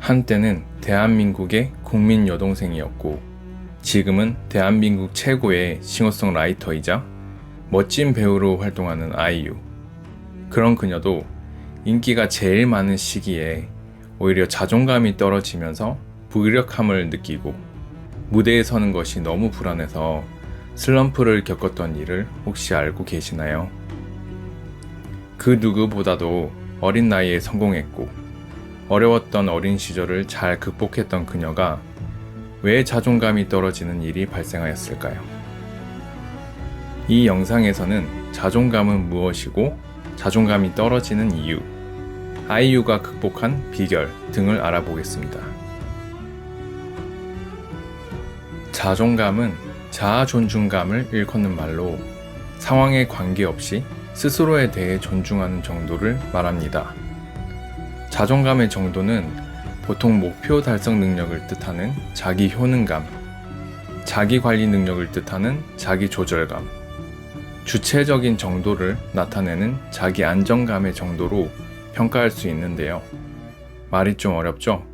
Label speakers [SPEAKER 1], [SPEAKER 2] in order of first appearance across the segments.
[SPEAKER 1] 한때는 대한민국의 국민 여동생이었고 지금은 대한민국 최고의 싱어송라이터이자 멋진 배우로 활동하는 아이유. 그런 그녀도 인기가 제일 많은 시기에 오히려 자존감이 떨어지면서 무기력함을 느끼고 무대에 서는 것이 너무 불안해서 슬럼프를 겪었던 일을 혹시 알고 계시나요? 그 누구보다도 어린 나이에 성공했고 어려웠던 어린 시절을 잘 극복했던 그녀가 왜 자존감이 떨어지는 일이 발생하였을까요? 이 영상에서는 자존감은 무엇이고 자존감이 떨어지는 이유, 아이유가 극복한 비결 등을 알아보겠습니다. 자존감은 자아 존중감을 일컫는 말로 상황에 관계없이 스스로에 대해 존중하는 정도를 말합니다. 자존감의 정도는 보통 목표 달성 능력을 뜻하는 자기 효능감, 자기 관리 능력을 뜻하는 자기 조절감, 주체적인 정도를 나타내는 자기 안정감의 정도로 평가할 수 있는데요. 말이 좀 어렵죠?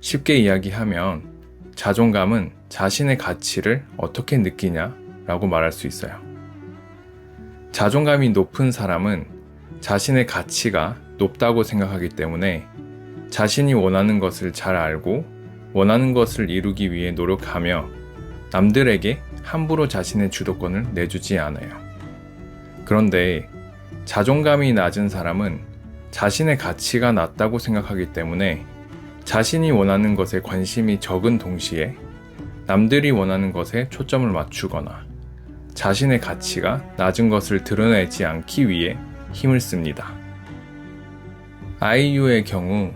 [SPEAKER 1] 쉽게 이야기하면 자존감은 자신의 가치를 어떻게 느끼냐라고 말할 수 있어요. 자존감이 높은 사람은 자신의 가치가 높다고 생각하기 때문에 자신이 원하는 것을 잘 알고 원하는 것을 이루기 위해 노력하며 남들에게 함부로 자신의 주도권을 내주지 않아요. 그런데 자존감이 낮은 사람은 자신의 가치가 낮다고 생각하기 때문에 자신이 원하는 것에 관심이 적은 동시에 남들이 원하는 것에 초점을 맞추거나 자신의 가치가 낮은 것을 드러내지 않기 위해 힘을 씁니다. 아이유의 경우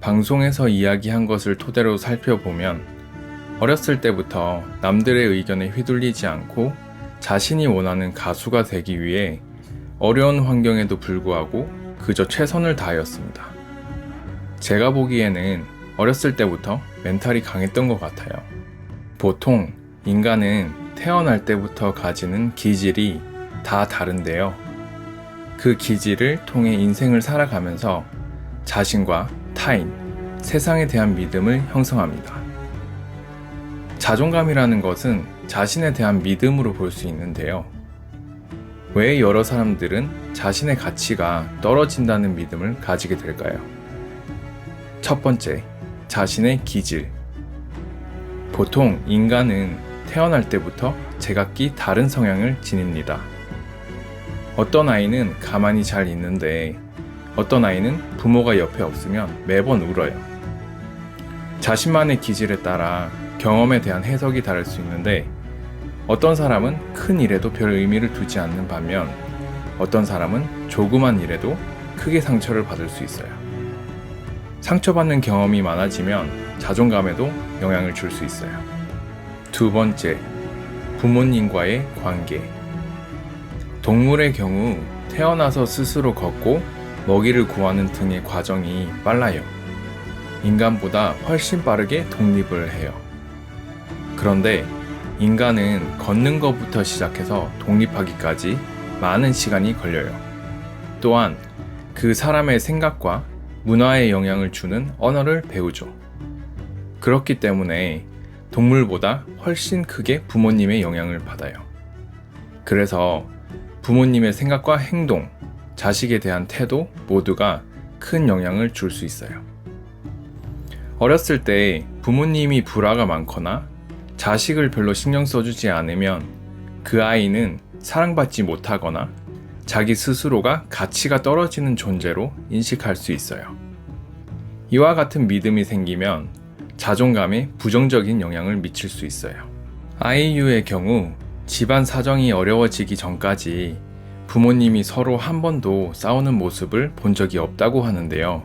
[SPEAKER 1] 방송에서 이야기한 것을 토대로 살펴보면 어렸을 때부터 남들의 의견에 휘둘리지 않고 자신이 원하는 가수가 되기 위해 어려운 환경에도 불구하고 그저 최선을 다하였습니다. 제가 보기에는 어렸을 때부터 멘탈이 강했던 것 같아요. 보통 인간은 태어날 때부터 가지는 기질이 다 다른데요. 그 기질을 통해 인생을 살아가면서 자신과 타인, 세상에 대한 믿음을 형성합니다. 자존감이라는 것은 자신에 대한 믿음으로 볼 수 있는데요. 왜 여러 사람들은 자신의 가치가 떨어진다는 믿음을 가지게 될까요? 첫 번째, 자신의 기질. 보통 인간은 태어날 때부터 제각기 다른 성향을 지닙니다. 어떤 아이는 가만히 잘 있는데 어떤 아이는 부모가 옆에 없으면 매번 울어요. 자신만의 기질에 따라 경험에 대한 해석이 다를 수 있는데 어떤 사람은 큰 일에도 별 의미를 두지 않는 반면 어떤 사람은 조그만 일에도 크게 상처를 받을 수 있어요. 상처받는 경험이 많아지면 자존감에도 영향을 줄 수 있어요. 두 번째, 부모님과의 관계. 동물의 경우 태어나서 스스로 걷고 먹이를 구하는 등의 과정이 빨라요. 인간보다 훨씬 빠르게 독립을 해요. 그런데 인간은 걷는 것부터 시작해서 독립하기까지 많은 시간이 걸려요. 또한 그 사람의 생각과 문화에 영향을 주는 언어를 배우죠. 그렇기 때문에 동물보다 훨씬 크게 부모님의 영향을 받아요. 그래서 부모님의 생각과 행동, 자식에 대한 태도 모두가 큰 영향을 줄 수 있어요. 어렸을 때 부모님이 불화가 많거나 자식을 별로 신경 써주지 않으면 그 아이는 사랑받지 못하거나 자기 스스로가 가치가 떨어지는 존재로 인식할 수 있어요. 이와 같은 믿음이 생기면 자존감에 부정적인 영향을 미칠 수 있어요. 아이유의 경우 집안 사정이 어려워지기 전까지 부모님이 서로 한 번도 싸우는 모습을 본 적이 없다고 하는데요.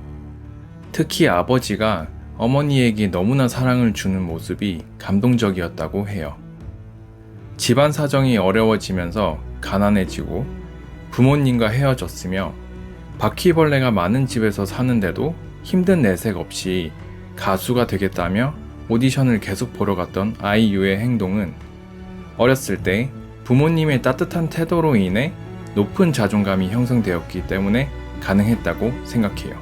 [SPEAKER 1] 특히 아버지가 어머니에게 너무나 사랑을 주는 모습이 감동적이었다고 해요. 집안 사정이 어려워지면서 가난해지고 부모님과 헤어졌으며 바퀴벌레가 많은 집에서 사는데도 힘든 내색 없이 가수가 되겠다며 오디션을 계속 보러 갔던 아이유의 행동은 어렸을 때 부모님의 따뜻한 태도로 인해 높은 자존감이 형성되었기 때문에 가능했다고 생각해요.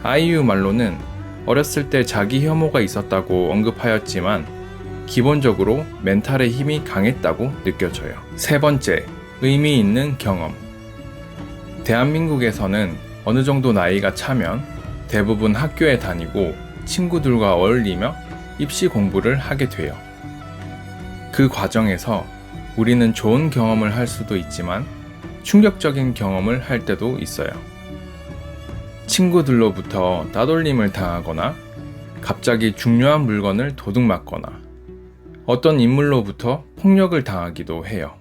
[SPEAKER 1] 아이유 말로는 어렸을 때 자기 혐오가 있었다고 언급하였지만 기본적으로 멘탈의 힘이 강했다고 느껴져요. 세 번째, 의미 있는 경험. 대한민국에서는 어느 정도 나이가 차면 대부분 학교에 다니고 친구들과 어울리며 입시 공부를 하게 돼요. 그 과정에서 우리는 좋은 경험을 할 수도 있지만 충격적인 경험을 할 때도 있어요. 친구들로부터 따돌림을 당하거나 갑자기 중요한 물건을 도둑맞거나 어떤 인물로부터 폭력을 당하기도 해요.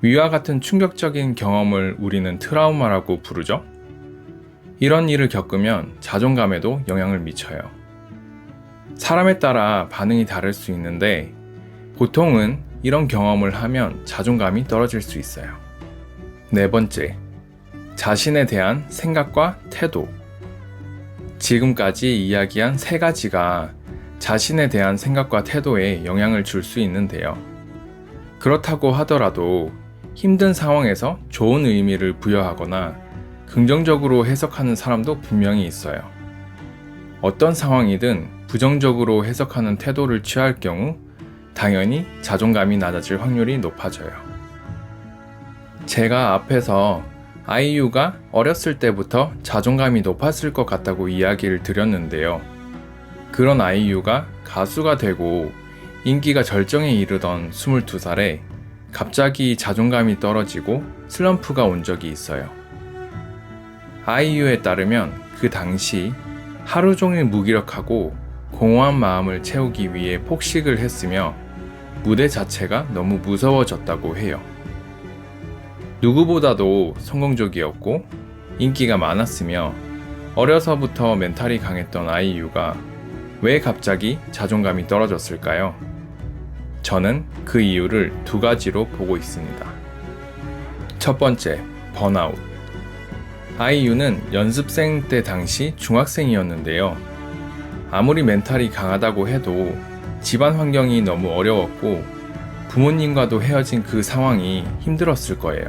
[SPEAKER 1] 위와 같은 충격적인 경험을 우리는 트라우마라고 부르죠. 이런 일을 겪으면 자존감에도 영향을 미쳐요. 사람에 따라 반응이 다를 수 있는데 보통은 이런 경험을 하면 자존감이 떨어질 수 있어요. 네 번째, 자신에 대한 생각과 태도. 지금까지 이야기한 세 가지가 자신에 대한 생각과 태도에 영향을 줄 수 있는데요. 그렇다고 하더라도 힘든 상황에서 좋은 의미를 부여하거나 긍정적으로 해석하는 사람도 분명히 있어요. 어떤 상황이든 부정적으로 해석하는 태도를 취할 경우 당연히 자존감이 낮아질 확률이 높아져요. 제가 앞에서 아이유가 어렸을 때부터 자존감이 높았을 것 같다고 이야기를 드렸는데요. 그런 아이유가 가수가 되고 인기가 절정에 이르던 22살에 갑자기 자존감이 떨어지고 슬럼프가 온 적이 있어요. 아이유에 따르면 그 당시 하루 종일 무기력하고 공허한 마음을 채우기 위해 폭식을 했으며 무대 자체가 너무 무서워졌다고 해요. 누구보다도 성공적이었고 인기가 많았으며 어려서부터 멘탈이 강했던 아이유가 왜 갑자기 자존감이 떨어졌을까요? 저는 그 이유를 두 가지로 보고 있습니다. 첫 번째, 번아웃. 아이유는 연습생 때 당시 중학생이었는데요. 아무리 멘탈이 강하다고 해도 집안 환경이 너무 어려웠고 부모님과도 헤어진 그 상황이 힘들었을 거예요.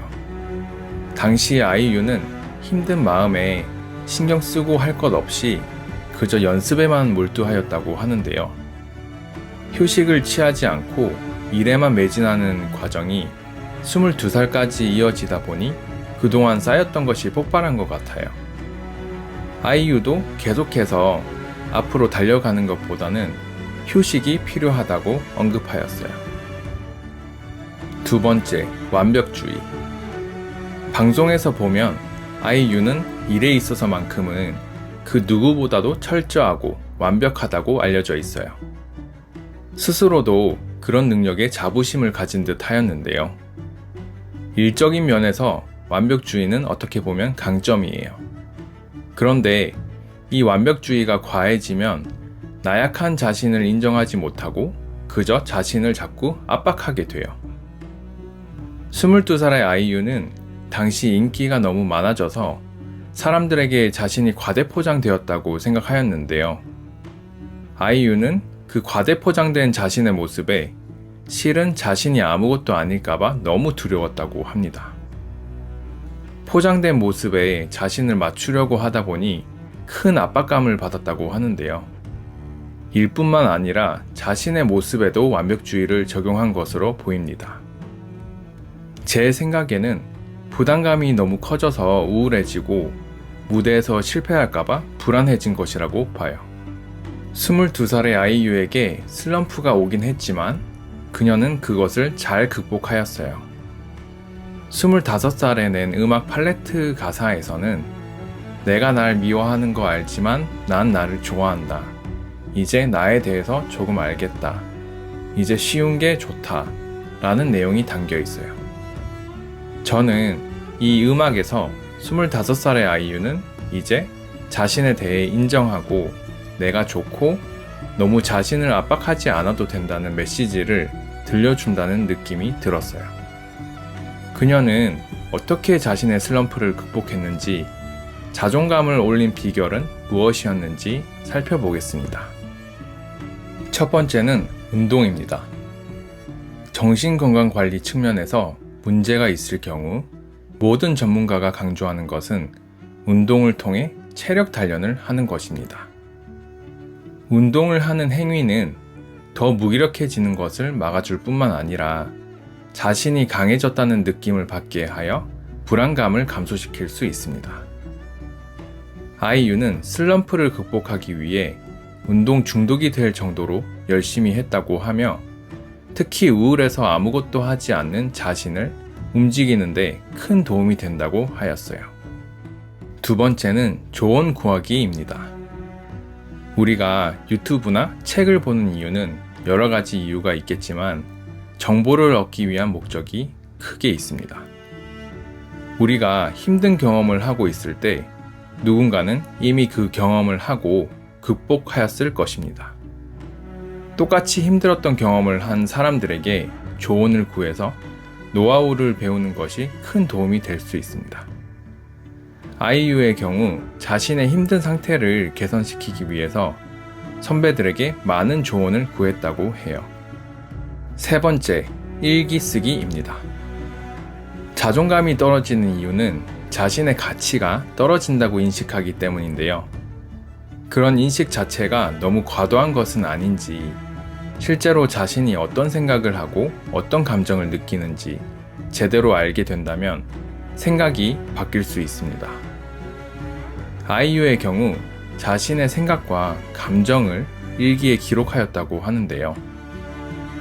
[SPEAKER 1] 당시 아이유는 힘든 마음에 신경 쓰고 할 것 없이 그저 연습에만 몰두하였다고 하는데요. 휴식을 취하지 않고 일에만 매진하는 과정이 22살까지 이어지다 보니 그동안 쌓였던 것이 폭발한 것 같아요. 아이유도 계속해서 앞으로 달려가는 것보다는 휴식이 필요하다고 언급하였어요. 두 번째, 완벽주의. 방송에서 보면 아이유는 일에 있어서만큼은 그 누구보다도 철저하고 완벽하다고 알려져 있어요. 스스로도 그런 능력에 자부심을 가진 듯 하였는데요. 일적인 면에서 완벽주의는 어떻게 보면 강점이에요. 그런데 이 완벽주의가 과해지면 나약한 자신을 인정하지 못하고 그저 자신을 자꾸 압박하게 돼요. 22살의 아이유는 당시 인기가 너무 많아져서 사람들에게 자신이 과대포장되었다고 생각하였는데요. 아이유는 그 과대포장된 자신의 모습에 실은 자신이 아무것도 아닐까봐 너무 두려웠다고 합니다. 포장된 모습에 자신을 맞추려고 하다 보니 큰 압박감을 받았다고 하는데요. 일뿐만 아니라 자신의 모습에도 완벽주의를 적용한 것으로 보입니다. 제 생각에는 부담감이 너무 커져서 우울해지고 무대에서 실패할까봐 불안해진 것이라고 봐요. 22살의 아이유에게 슬럼프가 오긴 했지만 그녀는 그것을 잘 극복하였어요. 25살에 낸 음악 팔레트 가사에서는 내가 날 미워하는 거 알지만 난 나를 좋아한다. 이제 나에 대해서 조금 알겠다. 이제 쉬운 게 좋다. 라는 내용이 담겨 있어요. 저는 이 음악에서 25살의 아이유는 이제 자신에 대해 인정하고 내가 좋고 너무 자신을 압박하지 않아도 된다는 메시지를 들려준다는 느낌이 들었어요. 그녀는 어떻게 자신의 슬럼프를 극복했는지, 자존감을 올린 비결은 무엇이었는지 살펴보겠습니다. 첫 번째는 운동입니다. 정신건강관리 측면에서 문제가 있을 경우 모든 전문가가 강조하는 것은 운동을 통해 체력 단련을 하는 것입니다. 운동을 하는 행위는 더 무기력해지는 것을 막아줄 뿐만 아니라 자신이 강해졌다는 느낌을 받게 하여 불안감을 감소시킬 수 있습니다. 아이유는 슬럼프를 극복하기 위해 운동 중독이 될 정도로 열심히 했다고 하며 특히 우울해서 아무것도 하지 않는 자신을 움직이는데 큰 도움이 된다고 하였어요. 두 번째는 조언 구하기입니다. 우리가 유튜브나 책을 보는 이유는 여러 가지 이유가 있겠지만 정보를 얻기 위한 목적이 크게 있습니다. 우리가 힘든 경험을 하고 있을 때 누군가는 이미 그 경험을 하고 극복하였을 것입니다. 똑같이 힘들었던 경험을 한 사람들에게 조언을 구해서 노하우를 배우는 것이 큰 도움이 될 수 있습니다. 아이유의 경우 자신의 힘든 상태를 개선시키기 위해서 선배들에게 많은 조언을 구했다고 해요. 세 번째, 일기 쓰기입니다. 자존감이 떨어지는 이유는 자신의 가치가 떨어진다고 인식하기 때문인데요. 그런 인식 자체가 너무 과도한 것은 아닌지, 실제로 자신이 어떤 생각을 하고 어떤 감정을 느끼는지 제대로 알게 된다면 생각이 바뀔 수 있습니다. 아이유의 경우 자신의 생각과 감정을 일기에 기록하였다고 하는데요.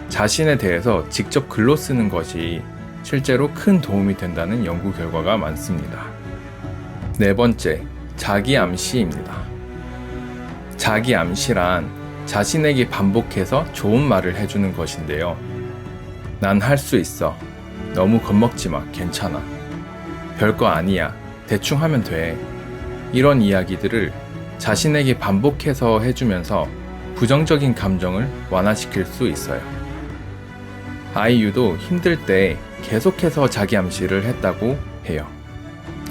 [SPEAKER 1] 자신에 대해서 직접 글로 쓰는 것이 실제로 큰 도움이 된다는 연구 결과가 많습니다. 네 번째, 자기 암시입니다. 자기 암시란 자신에게 반복해서 좋은 말을 해주는 것인데요. 난 할 수 있어. 너무 겁먹지 마. 괜찮아. 별거 아니야. 대충 하면 돼. 이런 이야기들을 자신에게 반복해서 해주면서 부정적인 감정을 완화시킬 수 있어요. 아이유도 힘들 때 계속해서 자기 암시를 했다고 해요.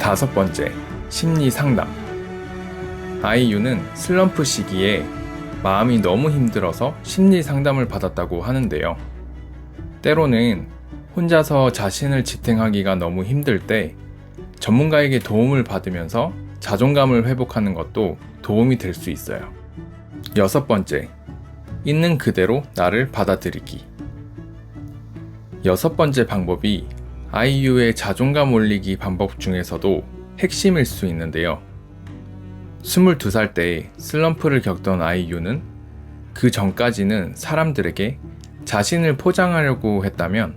[SPEAKER 1] 다섯 번째, 심리 상담. 아이유는 슬럼프 시기에 마음이 너무 힘들어서 심리 상담을 받았다고 하는데요. 때로는 혼자서 자신을 지탱하기가 너무 힘들 때 전문가에게 도움을 받으면서 자존감을 회복하는 것도 도움이 될 수 있어요. 여섯 번째, 있는 그대로 나를 받아들이기. 여섯 번째 방법이 아이유의 자존감 올리기 방법 중에서도 핵심일 수 있는데요. 22살 때 슬럼프를 겪던 아이유는 그 전까지는 사람들에게 자신을 포장하려고 했다면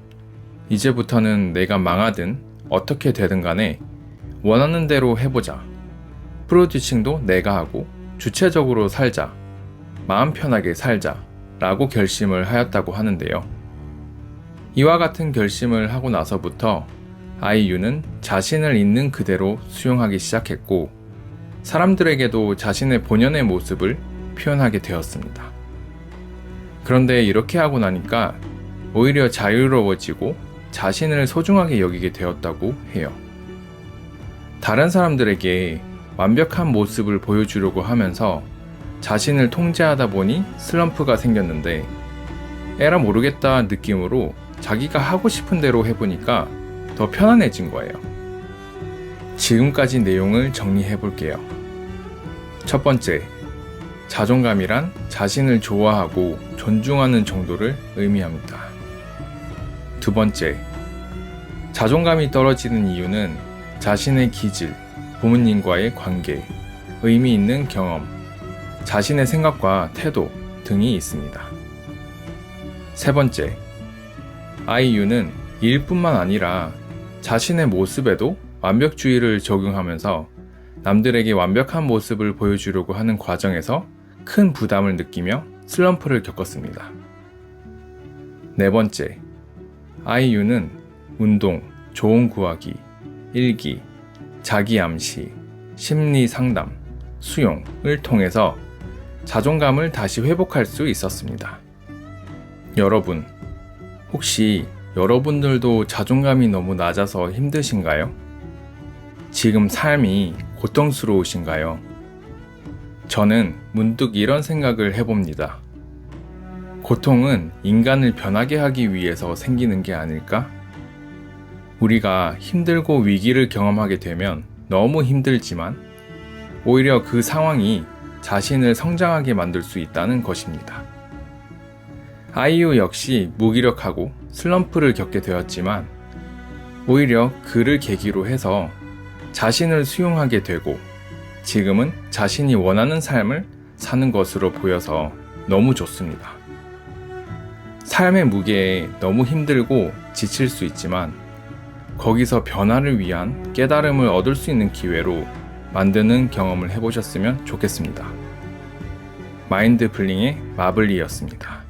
[SPEAKER 1] 이제부터는 내가 망하든 어떻게 되든 간에 원하는 대로 해보자. 프로듀싱도 내가 하고 주체적으로 살자. 마음 편하게 살자. 라고 결심을 하였다고 하는데요. 이와 같은 결심을 하고 나서부터 아이유는 자신을 있는 그대로 수용하기 시작했고 사람들에게도 자신의 본연의 모습을 표현하게 되었습니다. 그런데 이렇게 하고 나니까 오히려 자유로워지고 자신을 소중하게 여기게 되었다고 해요. 다른 사람들에게 완벽한 모습을 보여주려고 하면서 자신을 통제하다 보니 슬럼프가 생겼는데 에라 모르겠다 느낌으로 자기가 하고 싶은 대로 해보니까 더 편안해진 거예요. 지금까지 내용을 정리해 볼게요. 첫 번째, 자존감이란 자신을 좋아하고 존중하는 정도를 의미합니다. 두 번째, 자존감이 떨어지는 이유는 자신의 기질, 부모님과의 관계, 의미 있는 경험, 자신의 생각과 태도 등이 있습니다. 세 번째, 아이유는 일뿐만 아니라 자신의 모습에도 완벽주의를 적용하면서 남들에게 완벽한 모습을 보여주려고 하는 과정에서 큰 부담을 느끼며 슬럼프를 겪었습니다. 네 번째, 아이유는 운동, 조언 구하기, 일기, 자기 암시, 심리 상담, 수용을 통해서 자존감을 다시 회복할 수 있었습니다. 여러분, 혹시 여러분들도 자존감이 너무 낮아서 힘드신가요? 지금 삶이 고통스러우신가요? 저는 문득 이런 생각을 해봅니다. 고통은 인간을 변하게 하기 위해서 생기는 게 아닐까? 우리가 힘들고 위기를 경험하게 되면 너무 힘들지만 오히려 그 상황이 자신을 성장하게 만들 수 있다는 것입니다. 아이유 역시 무기력하고 슬럼프를 겪게 되었지만 오히려 그를 계기로 해서 자신을 수용하게 되고 지금은 자신이 원하는 삶을 사는 것으로 보여서 너무 좋습니다. 삶의 무게에 너무 힘들고 지칠 수 있지만 거기서 변화를 위한 깨달음을 얻을 수 있는 기회로 만드는 경험을 해보셨으면 좋겠습니다. 마인드 블링의 마블리였습니다.